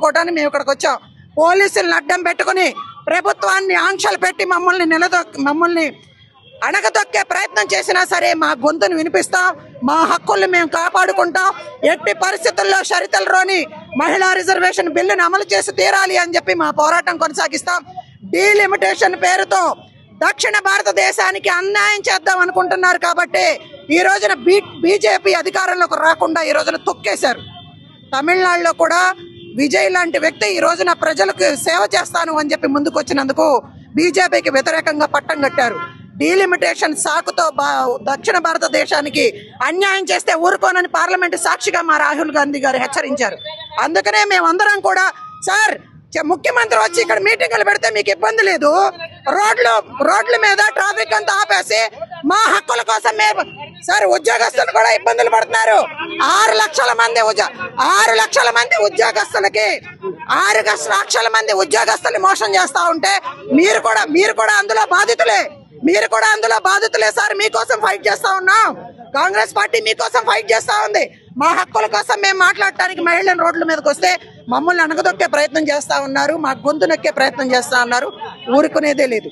మాట్లాడుకోవడానికి మేము ఇక్కడికి వచ్చాం. పోలీసులను అడ్డం పెట్టుకుని ప్రభుత్వాన్ని ఆంక్షలు పెట్టి మమ్మల్ని అణగదొక్కే ప్రయత్నం చేసినా సరే మా గొంతును వినిపిస్తాం, మా హక్కుల్ని మేము కాపాడుకుంటాం. ఎట్టి పరిస్థితుల్లో షరతులలోని మహిళా రిజర్వేషన్ బిల్లును అమలు చేసి తీరాలి అని చెప్పి మా పోరాటం కొనసాగిస్తాం. డీలిమిటేషన్ పేరుతో దక్షిణ భారతదేశానికి అన్యాయం చేద్దాం అనుకుంటున్నారు కాబట్టి ఈ రోజున బీజేపీ అధికారంలోకి రాకుండా ఈ రోజున తొక్కేశారు. తమిళనాడులో కూడా విజయ్ లాంటి వ్యక్తి ఈ రోజున ప్రజలకు సేవ చేస్తాను అని చెప్పి ముందుకు వచ్చినందుకు బీజేపీకి వ్యతిరేకంగా పట్టం కట్టారు. డీలిమిటేషన్ సాకుతో దక్షిణ భారతదేశానికి అన్యాయం చేస్తే ఊరుకోనని పార్లమెంటు సాక్షిగా మా రాహుల్ గాంధీ గారు హెచ్చరించారు. అందుకనే మేమందరం కూడా సార్ ముఖ్యమంత్రి వచ్చి ఇక్కడ మీటింగులు పెడితే మీకు ఇబ్బంది లేదు, రోడ్ల మీద ట్రాఫిక్ అంతా ఆపేసి మా హక్కుల కోసం మేము సార్ ఉద్యోగస్తులు కూడా ఇబ్బందులు పడుతున్నారు. 6 లక్షల మంది ఉద్యోగస్తులకి 6 లక్షల మంది ఉద్యోగస్తులు మోసం చేస్తా ఉంటే మీరు కూడా అందులో బాధితులే సార్. మీకోసం ఫైట్ చేస్తా ఉన్నాం. కాంగ్రెస్ పార్టీ మీకోసం ఫైట్ చేస్తా ఉంది. మా హక్కుల కోసం మేము మాట్లాడటానికి మహిళలను రోడ్ల మీదకి వస్తే మమ్మల్ని అణగదొక్కే ప్రయత్నం చేస్తా ఉన్నారు, మా గొంతు నొక్కే ప్రయత్నం చేస్తా ఉన్నారు. ఊరుకునేదే లేదు.